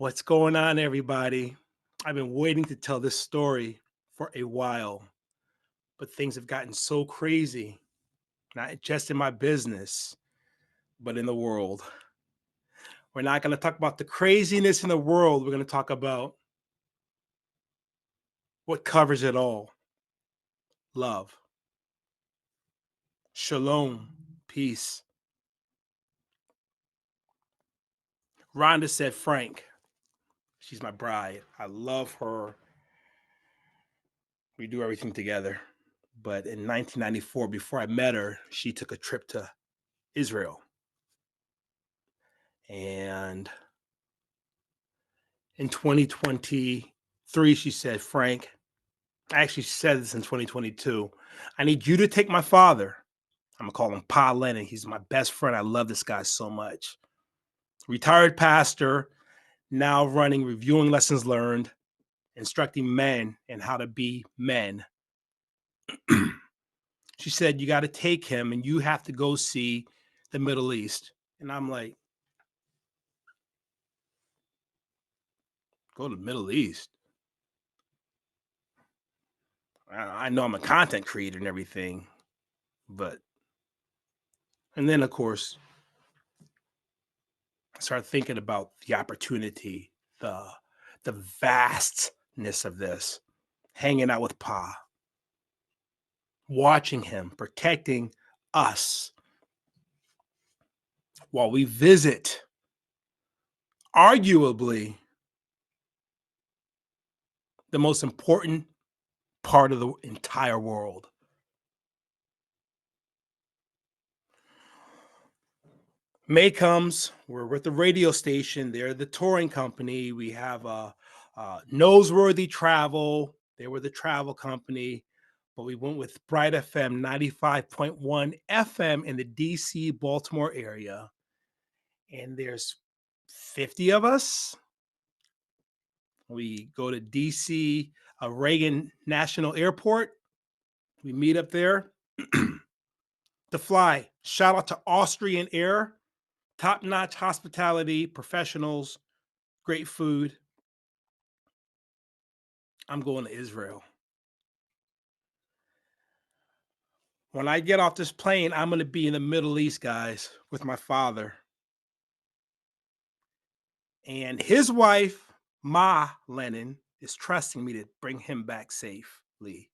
What's going on, everybody? I've been waiting to tell this story for a while, but things have gotten so crazy, not just in my business, but in the world. We're not going to talk about the craziness in the world. We're going to talk about what covers it all: love, shalom, peace. Rhonda said, Frank, she's my bride. I love her. We do everything together. But in 1994, before I met her, she took a trip to Israel. And in 2023, she said, Frank, actually, she said this in 2022. I need you to take my father. I'm going to call him Pa Lennon. He's my best friend. I love this guy so much. Retired pastor, now running Reviewing Lessons Learned, instructing men in how to be men. She said, you got to take him and you have to go see the Middle East. And I'm like, go to the Middle East? I know I'm a content creator and everything, but, and then of course, I started thinking about the opportunity, the the vastness of this, hanging out with Pa, watching him, protecting us while we visit arguably the most important part of the entire world. May comes, we're with the radio station, they're the touring company. We have Noseworthy Travel, they were the travel company, but we went with Bright FM 95.1 FM in the DC, Baltimore area. And there's 50 of us. We go to DC, Reagan National Airport. We meet up there to fly. Shout out to Austrian Air, top-notch hospitality, professionals, great food. I'm going to Israel. When I get off this plane, I'm going to be in the Middle East, guys, with my father. And his wife, Ma Lennon, is trusting me to bring him back safely.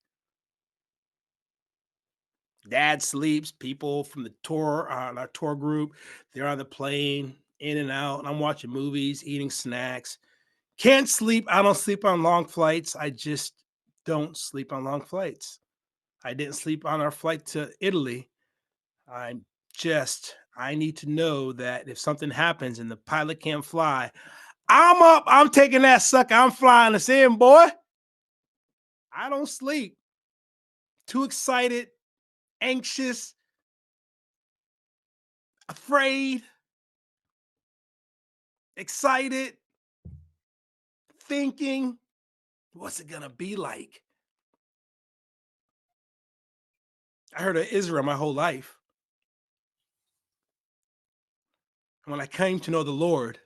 Dad sleeps. People from the tour, our tour group, they're on the plane, in and out. And I'm watching movies, eating snacks. Can't sleep. I don't sleep on long flights. I just don't sleep on long flights. I didn't sleep on our flight to Italy. I need to know that if something happens and the pilot can't fly, I'm up. I'm taking that sucker. I'm flying us in, boy. I don't sleep. Too excited, anxious, afraid, excited, thinking, what's it going to be like? I heard of Israel my whole life. And when I came to know the Lord,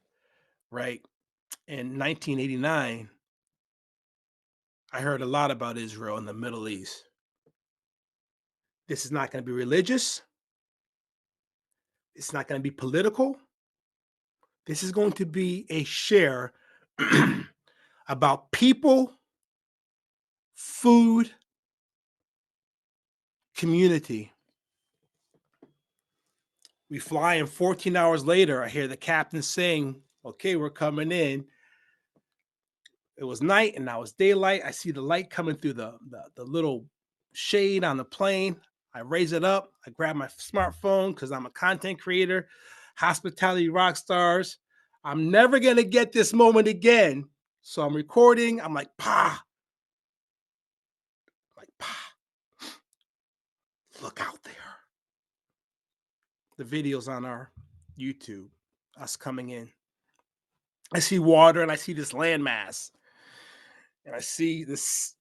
right, in 1989, I heard a lot about Israel and the Middle East. This is not going to be religious. It's not going to be political. This is going to be a share about people, food, community. We fly, and 14 hours later, I hear the captain saying, okay, we're coming in. It was night and now it's daylight. I see the light coming through the little shade on the plane. I raise it up. I grab my smartphone because I'm a content creator, hospitality rock stars. I'm never going to get this moment again. So I'm recording. I'm like, Pa. Like, Pa, look out there. The video's on our YouTube, us coming in. I see water and I see this landmass. And I see this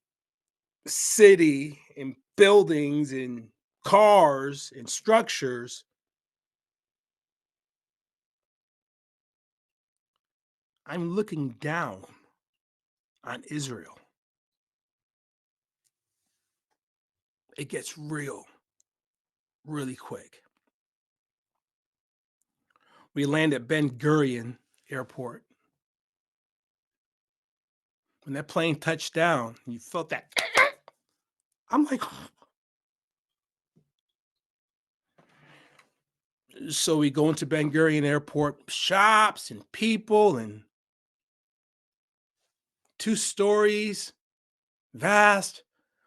city and buildings and cars and structures. I'm looking down on Israel. It gets real, really quick. We land at Ben Gurion Airport. When that plane touched down, you felt that. I'm like, so we go into Ben Gurion Airport, shops and people, and 2 stories, vast.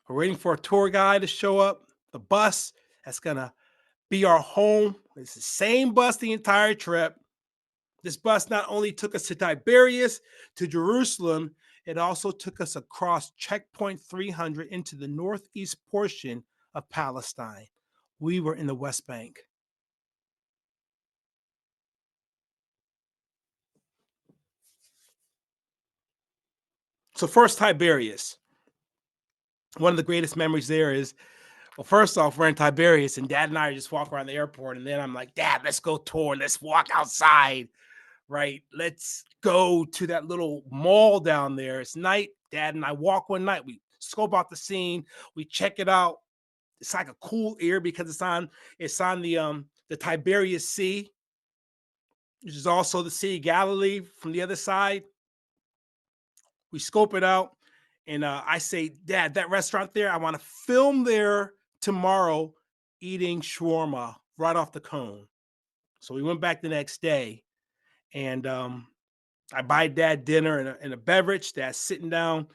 We're waiting for a tour guide to show up. The bus that's gonna be our home. It's the same bus the entire trip. This bus not only took us to Tiberias, to Jerusalem, it also took us across checkpoint 300 into the northeast portion of Palestine. We were in the West Bank. So first, Tiberias. One of the greatest memories there is, well, first off, we're in Tiberias, and Dad and I just walk around the airport, and then I'm like, Dad, let's go tour. Let's walk outside, right? Let's go to that little mall down there. It's night. Dad and I walk one night. We scope out the scene. We check it out. It's like a cool area because it's on the Tiberias Sea, which is also the Sea of Galilee from the other side. We scope it out, and I say, Dad, that restaurant there, I want to film there tomorrow eating shawarma right off the cone. So we went back the next day, and I buy Dad dinner and a beverage. Dad's sitting down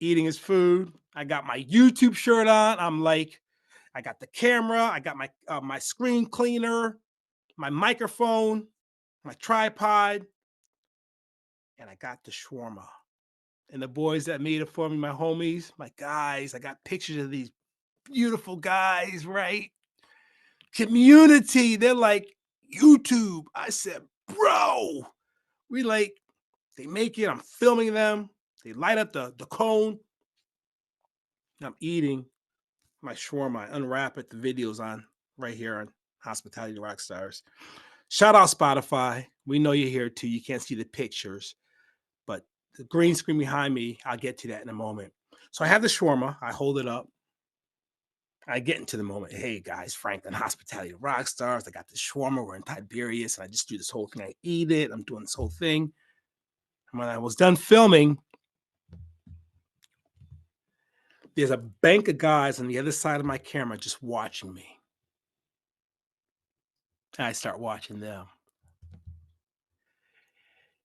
eating his food. I got my YouTube shirt on. I'm like, I got the camera. I got my screen cleaner, my microphone, my tripod, and I got the shawarma. And the boys that made it for me, my homies, my guys, I got pictures of these beautiful guys, right? Community. They're like, YouTube. I said, bro, they make it. I'm filming them. They light up the cone. I'm eating my shawarma. I unwrap it. The video's on right here on Hospitality Rockstars. Shout out Spotify. We know you're here too. You can't see the pictures, but the green screen behind me, I'll get to that in a moment. So I have the shawarma. I hold it up. I get into the moment. Hey guys, Franklin, Hospitality Rockstars. I got the shawarma. We're in Tiberias, and I just do this whole thing. I eat it. I'm doing this whole thing. And when I was done filming, there's a bank of guys on the other side of my camera just watching me. And I start watching them.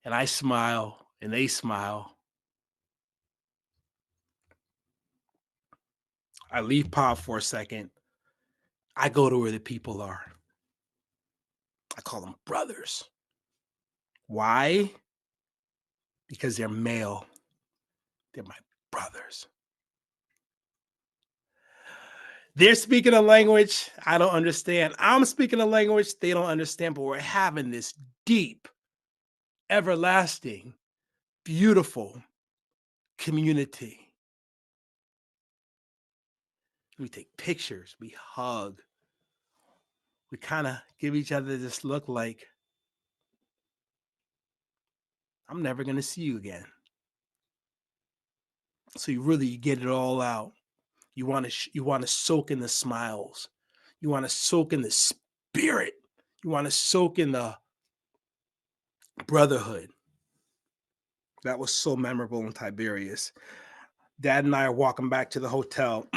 And I smile, and they smile. I leave pop for a second. I go to where the people are. I call them brothers. Why? Because they're male. They're my brothers. They're speaking a language I don't understand. I'm speaking a language they don't understand, but we're having this deep, everlasting, beautiful community. We take pictures, we hug, we kind of give each other this look like, I'm never going to see you again. So you get it all out. You want to soak in the smiles. You want to soak in the spirit. You want to soak in the brotherhood. That was so memorable in Tiberias. Dad and I are walking back to the hotel,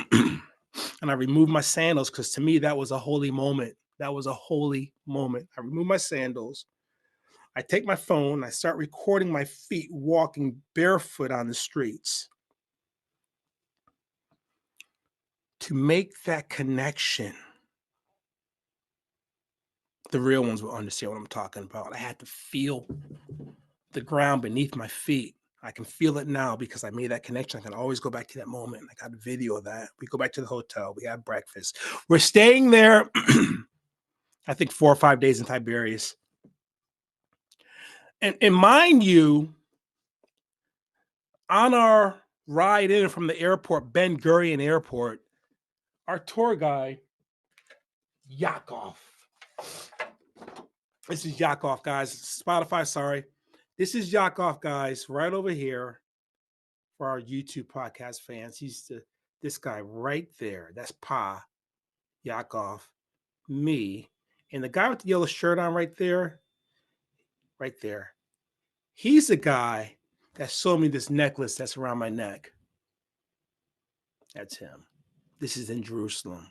and I remove my sandals because to me that was a holy moment. That was a holy moment. I remove my sandals. I take my phone. I start recording my feet walking barefoot on the streets to make that connection. The real ones will understand what I'm talking about. I had to feel the ground beneath my feet. I can feel it now because I made that connection. I can always go back to that moment. I got a video of that. We go back to the hotel. We have breakfast. We're staying there, I think 4 or 5 days in Tiberias. And mind you, on our ride in from the airport, Ben Gurion Airport, our tour guide, Yakov. This is Yakov, guys. Spotify, sorry. This is Yakov, guys, right over here for our YouTube podcast fans. This guy right there. That's Pa Yakov, me, and the guy with the yellow shirt on right there, right there. He's the guy that sold me this necklace that's around my neck. That's him. This is in Jerusalem.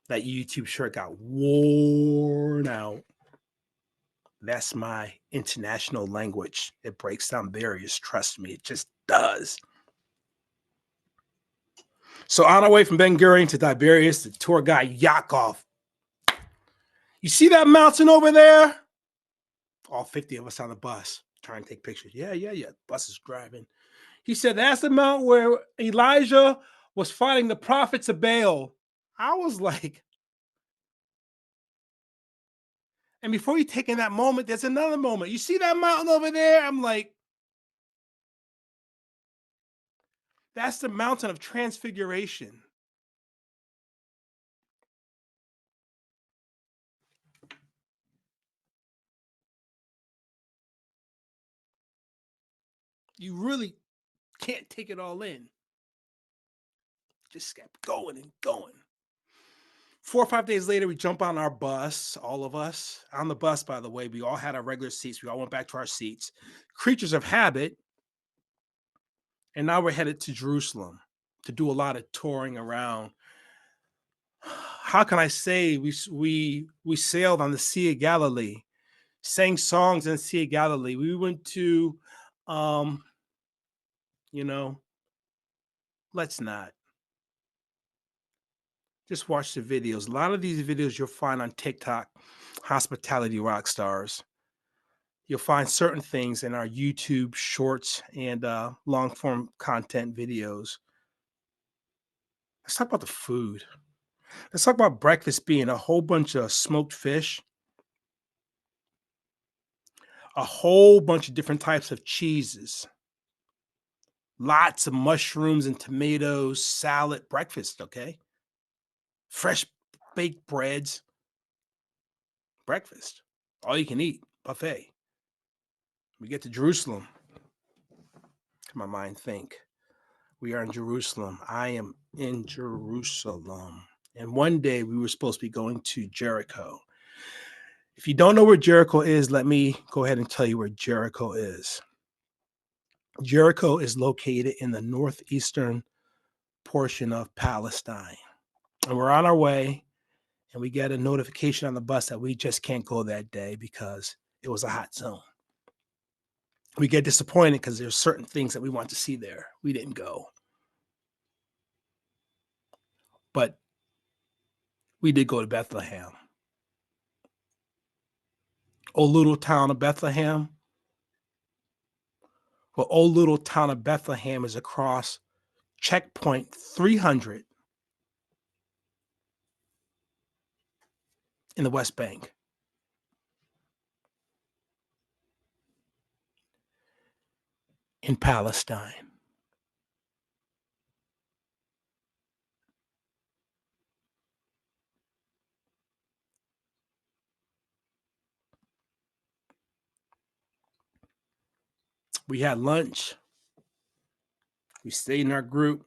That YouTube shirt got worn out. That's my international language. It breaks down barriers. Trust me, it just does. So on our way from Ben Gurion to Tiberias, the tour guide Yakov. You see that mountain over there? All 50 of us on the bus trying to take pictures. Yeah. Bus is driving. He said, that's the mountain where Elijah was fighting the prophets of Baal. I was like, and before you take in that moment, there's another moment. You see that mountain over there? I'm like, that's the mountain of transfiguration. You really can't take it all in. Just kept going and going. 4 or 5 days later, we jump on our bus, all of us. On the bus, by the way, we all had our regular seats. We all went back to our seats. Creatures of habit. And now we're headed to Jerusalem to do a lot of touring around. How can I say we sailed on the Sea of Galilee, sang songs in the Sea of Galilee. We went to, let's not. Just watch the videos. A lot of these videos you'll find on TikTok, Hospitality Rock Stars. You'll find certain things in our YouTube shorts and long form content videos. Let's talk about the food. Let's talk about breakfast being a whole bunch of smoked fish, a whole bunch of different types of cheeses, lots of mushrooms and tomatoes, salad, breakfast, okay? Fresh baked breads, breakfast, all you can eat, buffet. We get to Jerusalem. My mind think. We are in Jerusalem. I am in Jerusalem. And one day we were supposed to be going to Jericho. If you don't know where Jericho is, let me go ahead and tell you where Jericho is. Jericho is located in the northeastern portion of Palestine. And we're on our way, and we get a notification on the bus that we just can't go that day because it was a hot zone. We get disappointed because there's certain things that we want to see there. We didn't go. But we did go to Bethlehem. Oh, little town of Bethlehem. Well, oh, little town of Bethlehem is across checkpoint 300 in the West Bank. In Palestine. We had lunch. We stayed in our group.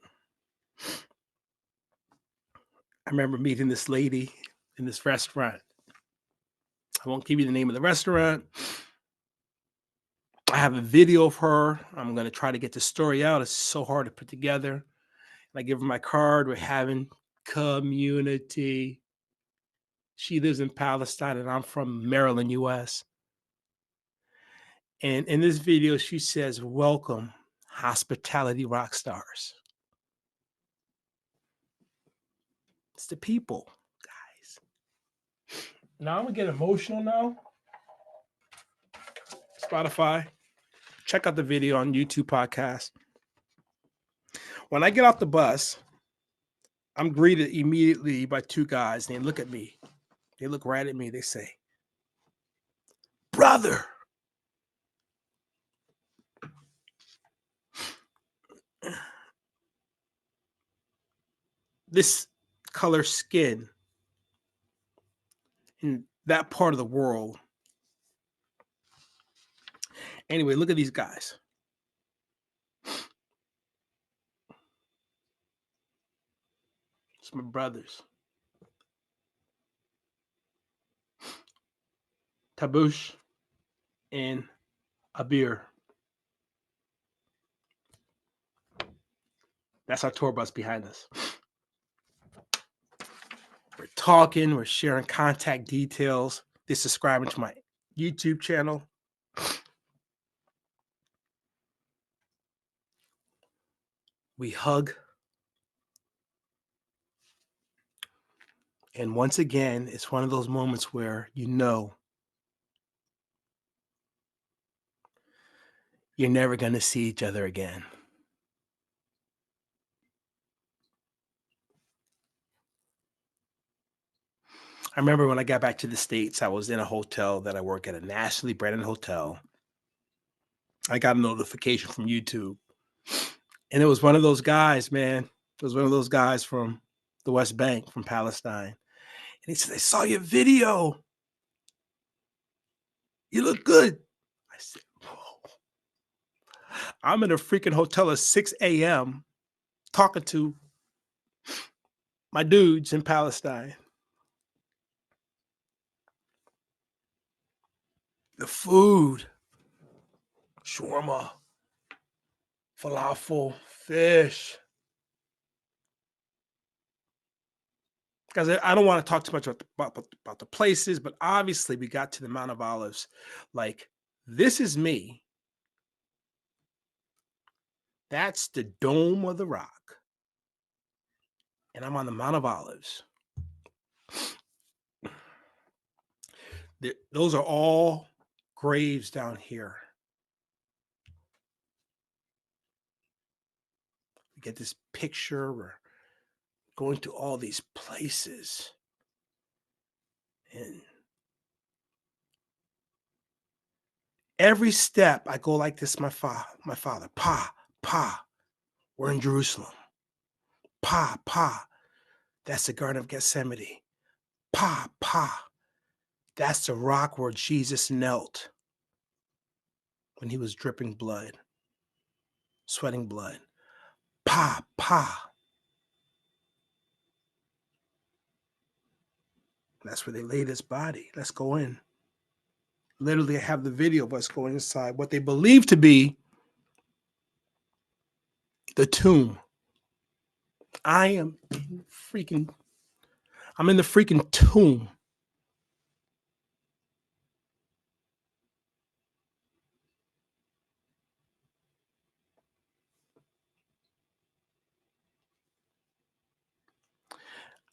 I remember meeting this lady in this restaurant. I won't give you the name of the restaurant. I have a video of her. I'm going to try to get the story out. It's so hard to put together. And I give her my card. We're having community. She lives in Palestine, and I'm from Maryland, U.S. And in this video, she says, welcome, hospitality rock stars. It's the people, guys. Now I'm going to get emotional now. Spotify. Check out the video on YouTube podcast. When I get off the bus, I'm greeted immediately by two guys. And they look at me. They look right at me. They say, brother. This color skin in that part of the world Anyway, look at these guys. It's my brothers. Tabush and Abir. That's our tour bus behind us. We're talking, we're sharing contact details. They're subscribing to my YouTube channel. We hug. And once again, it's one of those moments where you know you're never going to see each other again. I remember when I got back to the States, I was in a hotel that I work at, a nationally branded hotel. I got a notification from YouTube. And it was one of those guys, man. It was one of those guys from the West Bank, from Palestine. And he said, I saw your video. You look good. I said, whoa. I'm in a freaking hotel at 6 a.m. talking to my dudes in Palestine. The food, shawarma, falafel, fish. Because I don't want to talk too much about the places, but obviously we got to the Mount of Olives. Like, this is me. That's the Dome of the Rock. And I'm on the Mount of Olives. Those are all graves down here. You get this picture. We're going to all these places. And every step I go like this, my father, Pa, we're in Jerusalem. Pa, that's the Garden of Gethsemane. Pa, that's the rock where Jesus knelt when he was dripping blood, sweating blood. Pa. That's where they laid his body. Let's go in. Literally, I have the video of us going inside what they believe to be the tomb. I'm in the freaking tomb.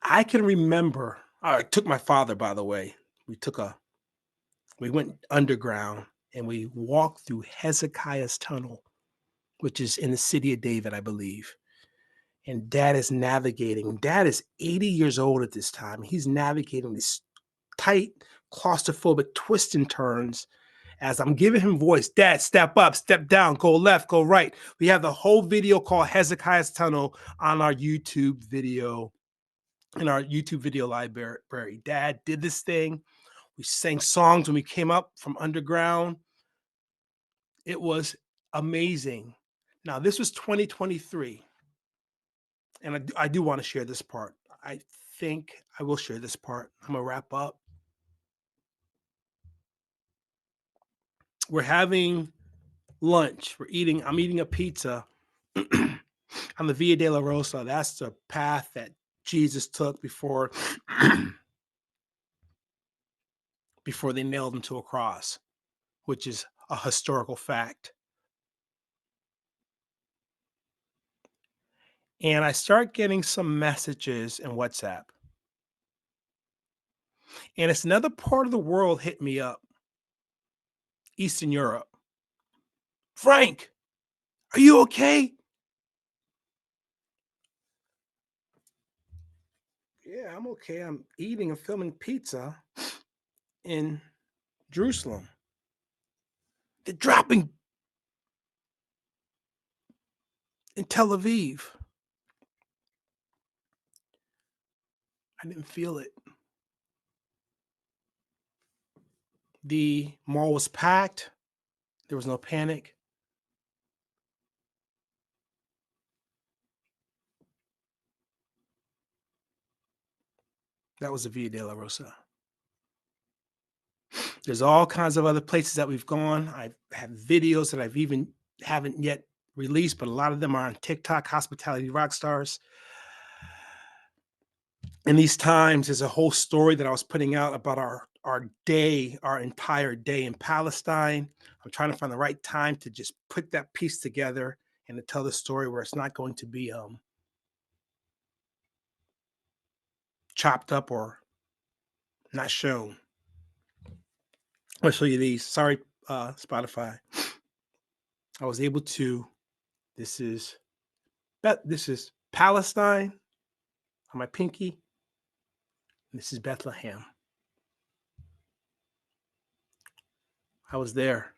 I can remember, I took my father, by the way. We went underground and we walked through Hezekiah's tunnel, which is in the city of David, I believe. And dad is navigating. Dad is 80 years old at this time. He's navigating these tight, claustrophobic twists and turns as I'm giving him voice. Dad, step up, step down, go left, go right. We have the whole video called Hezekiah's Tunnel on our YouTube video, in our YouTube video library. Dad did this thing. We sang songs when we came up from underground. It was amazing. Now, this was 2023. And I do want to share this part. I think I will share this part. I'm going to wrap up. We're having lunch. I'm eating a pizza on the Via della Rosa. That's the path that Jesus took before they nailed him to a cross, which is a historical fact. And I start getting some messages in WhatsApp. And it's another part of the world hit me up. Eastern Europe. Frank, are you okay? Yeah, I'm okay. I'm eating and filming pizza in Jerusalem. They're dropping in Tel Aviv. I didn't feel it. The mall was packed. There was no panic. That was the Via de la Rosa. There's all kinds of other places that we've gone. I have videos that I've even haven't yet released, but a lot of them are on TikTok, Hospitality Rockstars. In these times, there's a whole story that I was putting out about our day, our entire day in Palestine. I'm trying to find the right time to just put that piece together and to tell the story where it's not going to be chopped up or not shown. I'll show you these. Sorry, Spotify. I was able to. This is Palestine on my pinky. This is Bethlehem. I was there.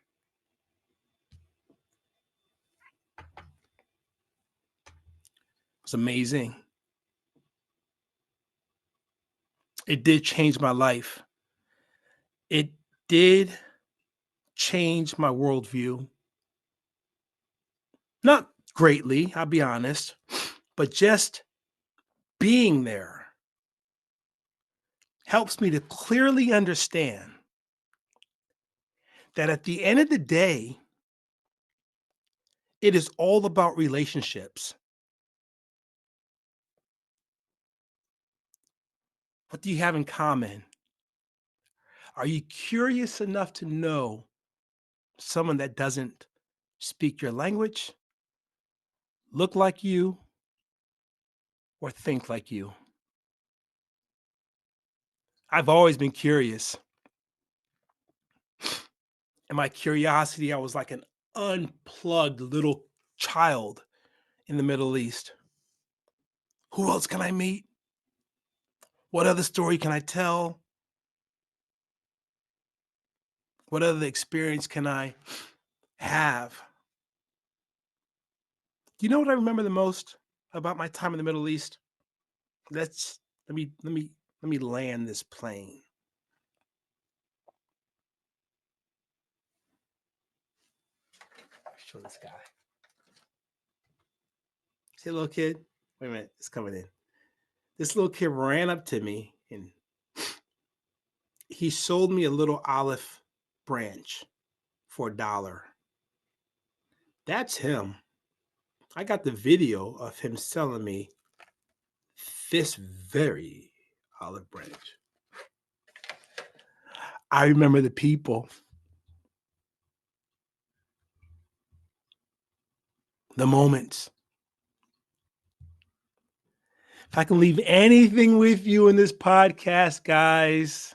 It was amazing. It did change my life. It did change my worldview. Not greatly, I'll be honest, but just being there helps me to clearly understand that at the end of the day, it is all about relationships. What do you have in common? Are you curious enough to know someone that doesn't speak your language, look like you, or think like you? I've always been curious. And my curiosity, I was like an unplugged little child in the Middle East. Who else can I meet? What other story can I tell? What other experience can I have? Do you know what I remember the most about my time in the Middle East? Let's let me land this plane. Show this guy. See a little kid? Wait a minute, it's coming in. This little kid ran up to me and he sold me a little olive branch for $1. That's him. I got the video of him selling me this very olive branch. I remember the people, the moments. If I can leave anything with you in this podcast, guys,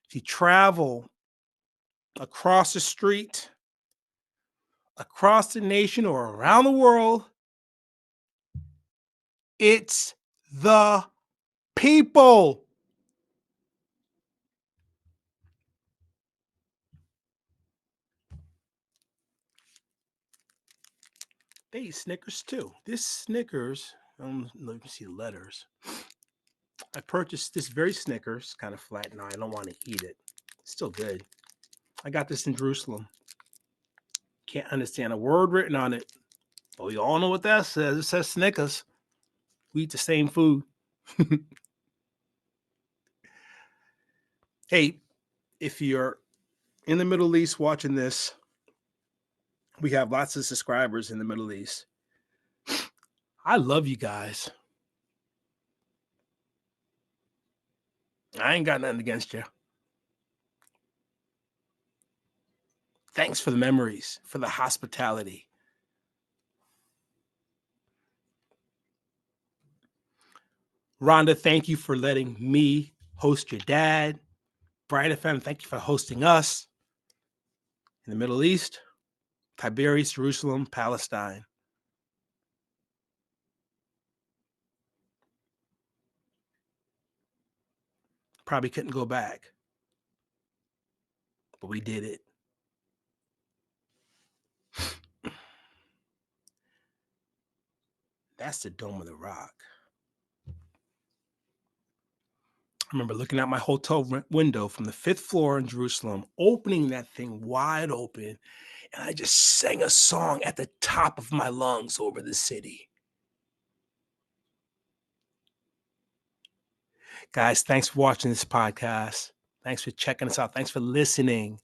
if you travel across the street, across the nation, or around the world, it's the people. They eat Snickers too. This Snickers, let me see the letters. I purchased this very Snickers, kind of flat. No, I don't want to eat it. It's still good. I got this in Jerusalem. Can't understand a word written on it. But we all know what that says. It says Snickers. We eat the same food. Hey, if you're in the Middle East watching this, we have lots of subscribers in the Middle East. I love you guys. I ain't got nothing against you. Thanks for the memories, for the hospitality. Rhonda, thank you for letting me host your dad. Bright FM, thank you for hosting us in the Middle East, Tiberias, Jerusalem, Palestine. Probably couldn't go back, but we did it. That's the Dome of the Rock. I remember looking out my hotel window from the fifth floor in Jerusalem, opening that thing wide open, and I just sang a song at the top of my lungs over the city. Guys, thanks for watching this podcast. Thanks for checking us out. Thanks for listening.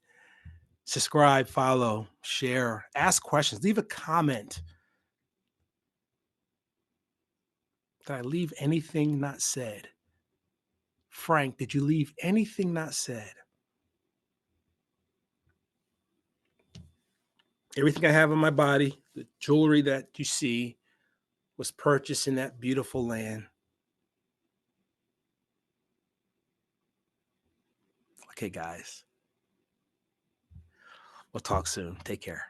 Subscribe, follow, share, ask questions, leave a comment. Did I leave anything not said? Frank, did you leave anything not said? Everything I have on my body, the jewelry that you see, was purchased in that beautiful land. Okay, guys. We'll talk soon. Take care.